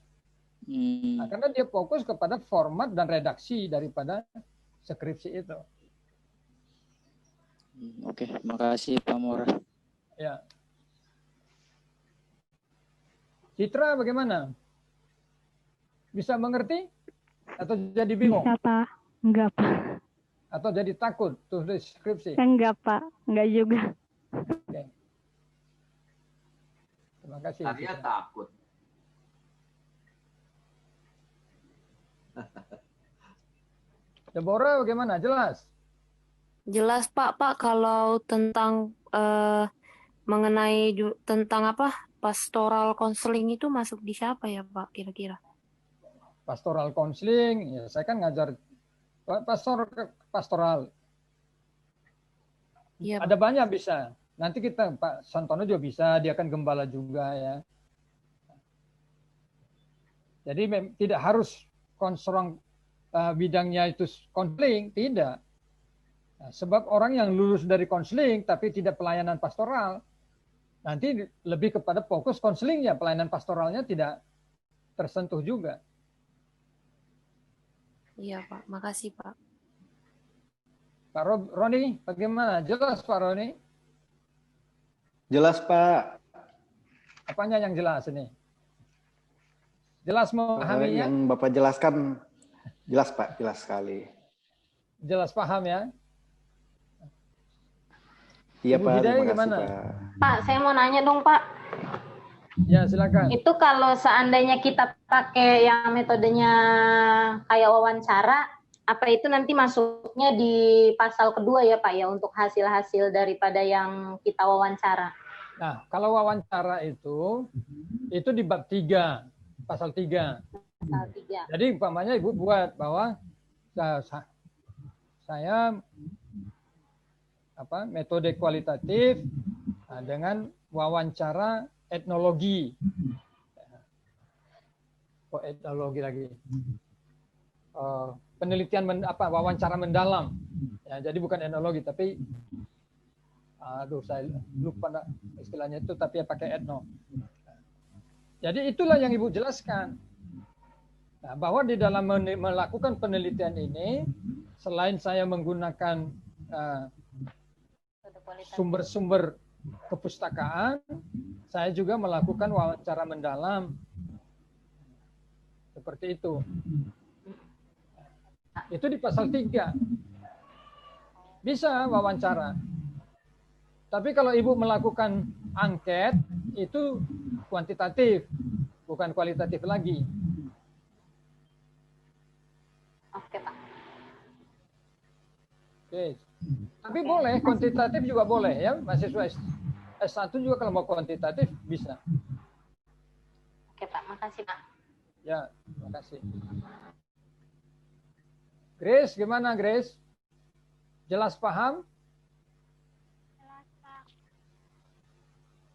Nah, karena dia fokus kepada format dan redaksi daripada skripsi itu. Oke, makasih Pak Mora. Ya. Citra bagaimana? Bisa mengerti? Atau jadi bingung? Bisa Pak. Enggak Pak. Atau jadi takut tulis skripsi? Enggak Pak, enggak juga. Oke. Terima kasih. Saya takut. Deborah bagaimana? Jelas? Jelas Pak. Pak, kalau tentang mengenai tentang apa pastoral counseling itu masuk di siapa ya Pak kira-kira? Pastoral counseling, ya saya kan ngajar pastoral. Iya, ada banyak bisa. Nanti kita Pak Santono juga bisa, dia kan gembala juga ya. Jadi tidak harus konseling bidangnya itu konseling, tidak. Nah, sebab orang yang lulus dari konseling tapi tidak pelayanan pastoral, nanti lebih kepada fokus konselingnya, pelayanan pastoralnya tidak tersentuh juga. Iya Pak, makasih Pak. Pak Roni, bagaimana? Jelas Pak Roni? Jelas Pak. Apanya yang jelas ini? Jelas memahaminya? Yang Bapak jelaskan jelas Pak, jelas sekali. Jelas paham ya? Iya Ibu Pak, Hidayah terima kasih gimana? Pak. Pak, saya mau nanya dong Pak. Ya silakan. Itu kalau seandainya kita pakai yang metodenya kayak wawancara, apa itu nanti masuknya di pasal kedua ya Pak ya untuk hasil-hasil daripada yang kita wawancara. Nah, kalau wawancara itu di bab 3, pasal 3. Pasal 3. Jadi umpamanya Ibu buat bahwa saya metode kualitatif dengan wawancara etnologi. Etnologi lagi. Penelitian wawancara mendalam. Ya, jadi bukan etnologi tapi saya lupa istilahnya itu tapi pakai etno. Jadi itulah yang Ibu jelaskan. Nah, bahwa di dalam melakukan penelitian ini selain saya menggunakan sumber-sumber kepustakaan, saya juga melakukan wawancara mendalam. Seperti itu. Itu di pasal 3. Bisa wawancara. Tapi kalau Ibu melakukan angket, itu kuantitatif, bukan kualitatif lagi. Oke, Pak. Oke. Tapi boleh, kuantitatif juga boleh ya. Mahasiswa S1 juga kalau mau kuantitatif bisa. Oke, Pak. Makasih, Pak. Ya, makasih. Grace, gimana Grace? Jelas paham? Jelas, Pak.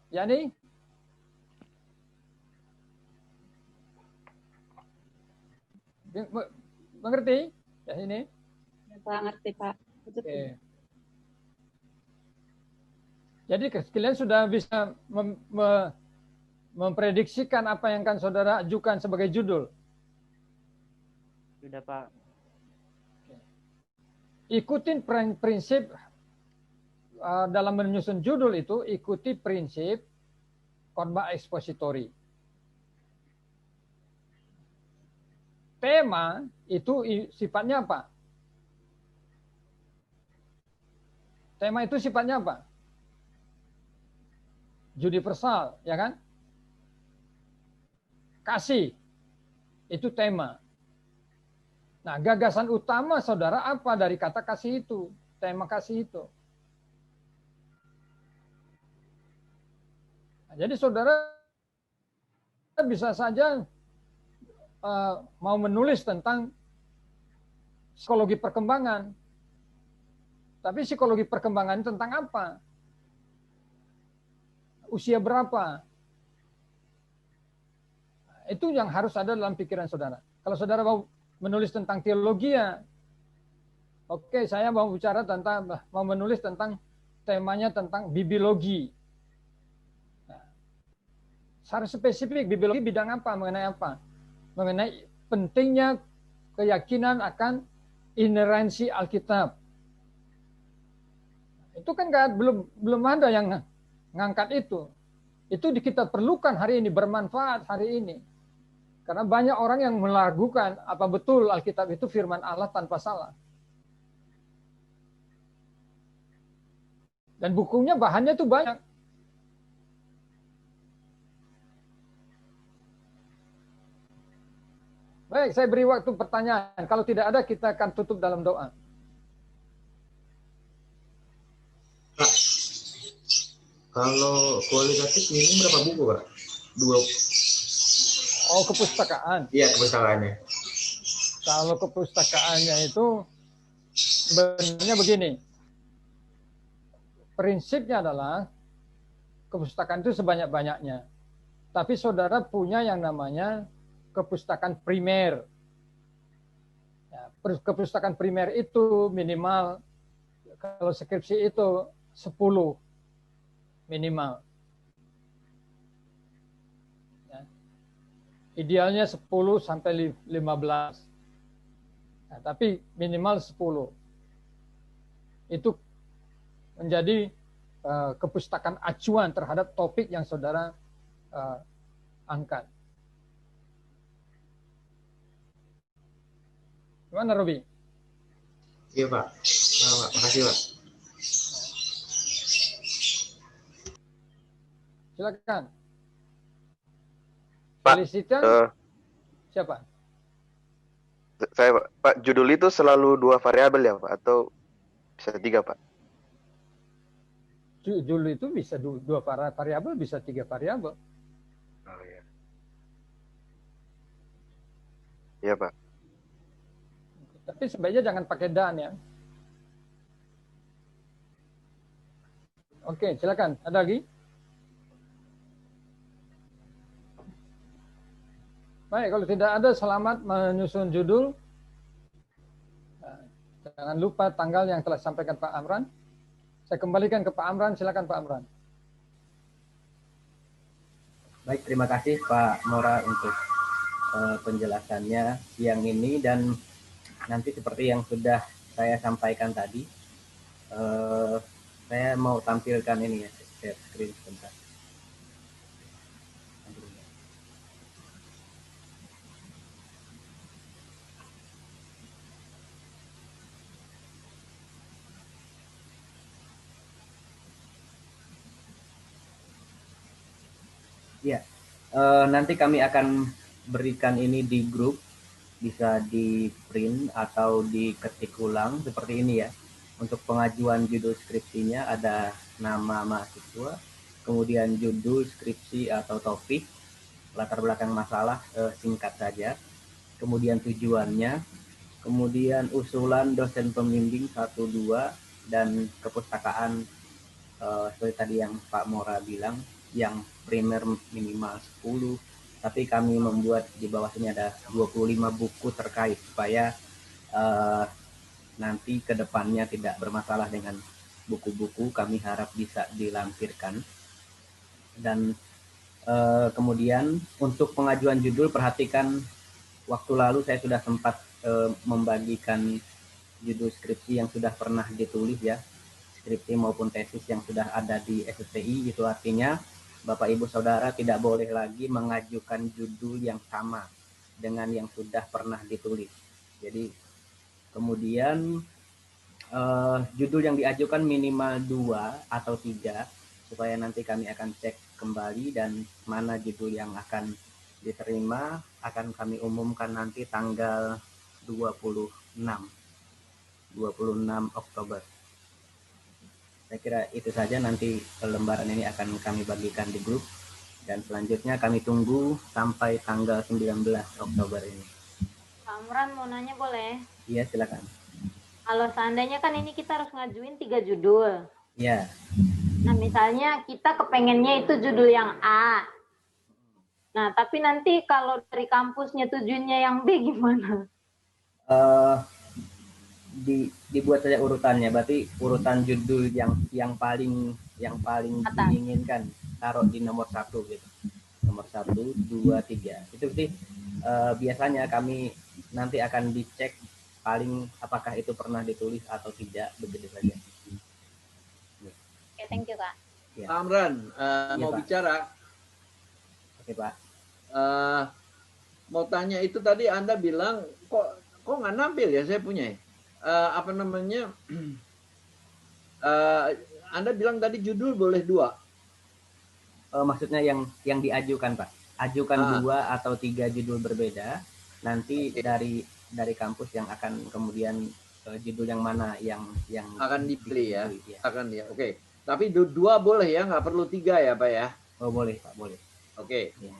Yani? Mengerti? Ya ini? Ya, Pak, ngerti, Pak. Oke. Jadi kalian sudah bisa memprediksikan apa yang akan saudara ajukan sebagai judul? Sudah, Pak. Ikutin prinsip dalam menyusun judul itu, ikuti prinsip khotbah ekspositori. Tema itu sifatnya apa? Tema itu sifatnya apa? Universal, ya kan? Kasih, itu tema. Nah, gagasan utama saudara apa dari kata kasih itu? Tema kasih itu. Nah, jadi saudara bisa saja mau menulis tentang psikologi perkembangan. Tapi psikologi perkembangan tentang apa? Usia berapa? Itu yang harus ada dalam pikiran saudara. Kalau saudara mau menulis tentang teologi ya, oke, saya mau menulis tentang temanya tentang bibliologi. Nah, secara spesifik bibliologi bidang apa, mengenai apa? Mengenai pentingnya keyakinan akan inerensi Alkitab. Itu kan belum ada yang ngangkat itu. Itu kita perlukan hari ini, bermanfaat hari ini. Karena banyak orang yang meragukan apa betul Alkitab itu firman Allah tanpa salah. Dan bukunya, bahannya tuh banyak. Baik, saya beri waktu pertanyaan. Kalau tidak ada, kita akan tutup dalam doa. Pak, kalau kualitatif ini berapa buku, Pak? 2. Oh, kepustakaan. Iya, kepustakaannya. Kalau kepustakaannya itu sebenarnya begini. Prinsipnya adalah kepustakaan itu sebanyak-banyaknya. Tapi saudara punya yang namanya kepustakaan primer. Ya, kepustakaan primer itu minimal, kalau skripsi itu 10 minimal. Idealnya 10 sampai 15. Nah, tapi minimal 10. Itu menjadi kepustakaan acuan terhadap topik yang saudara angkat. Gimana, Robi? Iya, Pak. Nah, makasih, Pak. Silakan. Pak, Felicitan, siapa? saya Pak, judul itu selalu 2 variabel ya Pak, atau bisa 3 Pak? Judul itu bisa 2 variabel, bisa 3 variabel. Oh iya. Iya Pak. Tapi sebaiknya jangan pakai dan ya. Oke, silakan. Ada lagi? Baik, kalau tidak ada, selamat menyusun judul. Jangan lupa tanggal yang telah disampaikan Pak Amran. Saya kembalikan ke Pak Amran, silakan Pak Amran. Baik, terima kasih Pak Mora untuk penjelasannya siang ini, dan nanti seperti yang sudah saya sampaikan tadi, saya mau tampilkan ini ya, share screen sebentar. Ya, nanti kami akan berikan ini di grup, bisa di print atau diketik ulang seperti ini ya. Untuk pengajuan judul skripsinya ada nama mahasiswa, kemudian judul skripsi atau topik, latar belakang masalah singkat saja, kemudian tujuannya, kemudian usulan dosen pembimbing 1-2, dan kepustakaan seperti tadi yang Pak Mora bilang, yang primer minimal 10, tapi kami membuat di bawah sini ada 25 buku terkait supaya nanti ke depannya tidak bermasalah dengan buku-buku, kami harap bisa dilampirkan. Dan kemudian untuk pengajuan judul, perhatikan waktu lalu saya sudah sempat membagikan judul skripsi yang sudah pernah ditulis ya, skripsi maupun tesis yang sudah ada di SSTI. Itu artinya Bapak Ibu Saudara tidak boleh lagi mengajukan judul yang sama dengan yang sudah pernah ditulis. Jadi kemudian judul yang diajukan minimal 2 atau 3, supaya nanti kami akan cek kembali, dan mana judul yang akan diterima akan kami umumkan nanti tanggal 26 Oktober. Saya kira itu saja, nanti lembaran ini akan kami bagikan di grup, dan selanjutnya kami tunggu sampai tanggal 19 Oktober ini. Pak Amran mau nanya boleh? Iya, silakan. Kalau seandainya kan ini kita harus ngajuin 3 judul. Iya. Nah misalnya kita kepengennya itu judul yang A. Nah tapi nanti kalau dari kampusnya tujuannya yang B gimana? Dibuat saja urutannya, berarti urutan judul yang paling diinginkan taruh di nomor 1 gitu, nomor 1, 2, 3 itu sih. Biasanya kami nanti akan dicek paling apakah itu pernah ditulis atau tidak, begitu saja. Oke, thank you Kak. Ya. Pak Amran mau Pak. bicara. Oke Pak. Mau tanya, itu tadi Anda bilang kok nggak nampil ya, saya punya ya. Anda bilang tadi judul boleh 2. Maksudnya yang diajukan Pak, ajukan 2 atau 3 judul berbeda, nanti dari kampus yang akan kemudian judul yang mana yang akan dipilih ya. Ya. Akan ya. Oke. Tapi 2 boleh ya, nggak perlu 3 ya Pak ya? Oh boleh Pak, boleh. Oke. Ya.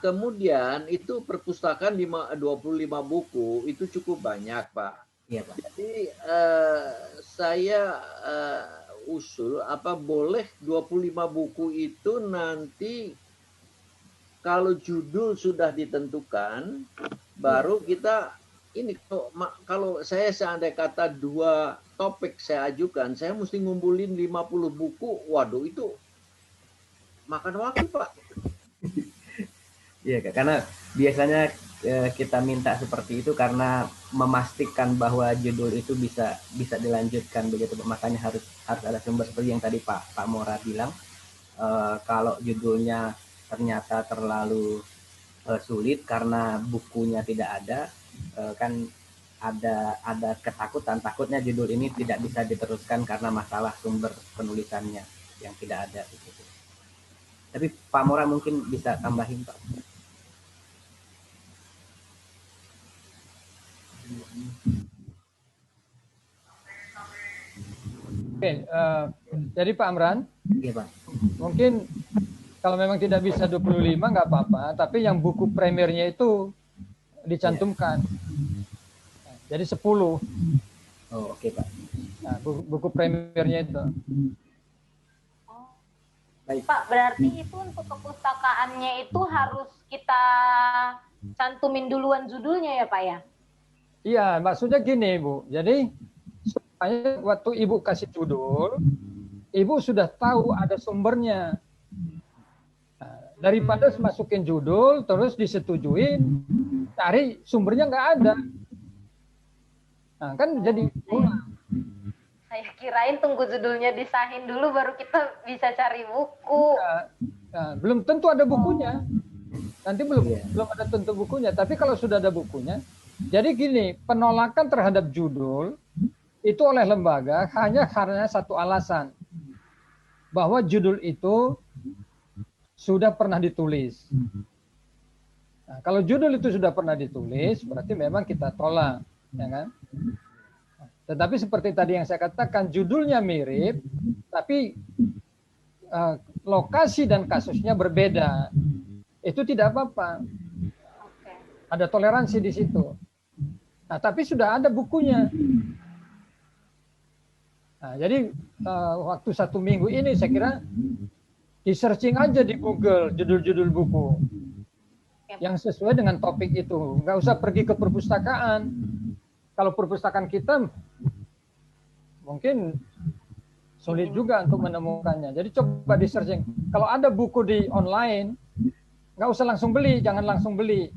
Kemudian itu perpustakaan 25 buku itu cukup banyak Pak. Iya Pak. Jadi saya usul apa boleh 25 buku itu nanti kalau judul sudah ditentukan baru kita ini, kalau saya seandainya kata 2 topik saya ajukan, saya mesti ngumpulin 50 buku. Waduh, itu makan waktu Pak. Iya, karena biasanya kita minta seperti itu karena memastikan bahwa judul itu bisa dilanjutkan begitu. Makanya harus ada sumber seperti yang tadi Pak Mora bilang. Kalau judulnya ternyata terlalu sulit karena bukunya tidak ada, kan ada ketakutan, takutnya judul ini tidak bisa diteruskan karena masalah sumber penulisannya yang tidak ada begitu. Tapi Pak Mora mungkin bisa tambahin Pak. Oke, jadi Pak Amran, Iya, Pak. mungkin kalau memang tidak bisa 25 nggak apa-apa, tapi yang buku primernya itu dicantumkan. Jadi 10. Oh, oke, Pak. Nah, buku primernya itu. Baik. Pak, berarti itu untuk kepustakaannya itu harus kita cantumin duluan judulnya ya Pak ya? Iya, maksudnya gini Bu. Jadi supaya waktu Ibu kasih judul, Ibu sudah tahu ada sumbernya. Nah, daripada masukin judul terus disetujuin, cari sumbernya nggak ada. Nah, kan jadi Saya kirain tunggu judulnya disahin dulu baru kita bisa cari buku. Nah, belum tentu ada bukunya. Nanti belum ada tentu bukunya. Tapi kalau sudah ada bukunya, jadi gini, penolakan terhadap judul itu oleh lembaga hanya karena satu alasan, bahwa judul itu sudah pernah ditulis. Nah, kalau judul itu sudah pernah ditulis, berarti memang kita tolak, ya kan? Tetapi seperti tadi yang saya katakan, judulnya mirip, tapi lokasi dan kasusnya berbeda. Itu tidak apa-apa. Ada toleransi di situ. Nah, tapi sudah ada bukunya. Nah, jadi waktu 1 minggu ini saya kira di searching aja di Google judul-judul buku yang sesuai dengan topik itu. Nggak usah pergi ke perpustakaan. Kalau perpustakaan kita mungkin sulit juga untuk menemukannya. Jadi coba di searching. Kalau ada buku di online, nggak usah langsung beli, jangan langsung beli.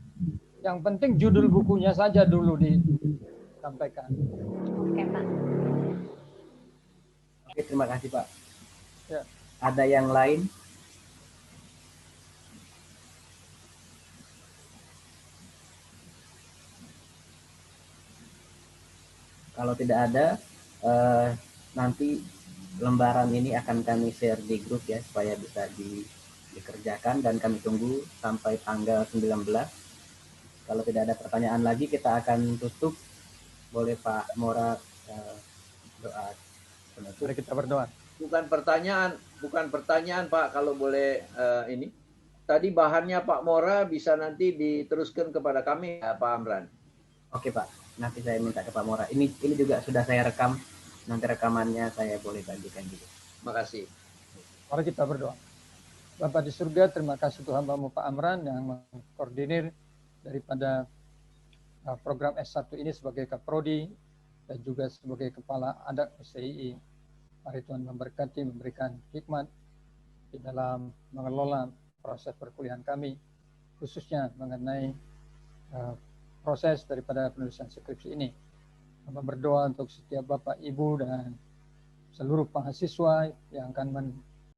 Yang penting judul bukunya saja dulu disampaikan. Oke Pak. Oke, terima kasih Pak. Ya. Ada yang lain? Kalau tidak ada, nanti lembaran ini akan kami share di grup ya, supaya bisa dikerjakan, dan kami tunggu sampai tanggal 19. Kalau tidak ada pertanyaan lagi, kita akan tutup. Boleh Pak Mora doa penutup. Mari kita berdoa. Bukan pertanyaan Pak, kalau boleh ini. Tadi bahannya Pak Mora bisa nanti diteruskan kepada kami ya Pak Amran. Oke Pak, nanti saya minta ke Pak Mora. Ini juga sudah saya rekam. Nanti rekamannya saya boleh bagikan juga. Makasih. Mari kita berdoa. Bapa di surga, terima kasih Tuhan hambamu Pak Amran yang mengkoordinir daripada program S1 ini sebagai Kaprodi dan juga sebagai Kepala Adat SCII. Mari Tuhan memberkati, memberikan hikmat di dalam mengelola proses perkuliahan kami, khususnya mengenai proses daripada penulisan skripsi ini. Hamba berdoa untuk setiap Bapak, Ibu, dan seluruh mahasiswa yang akan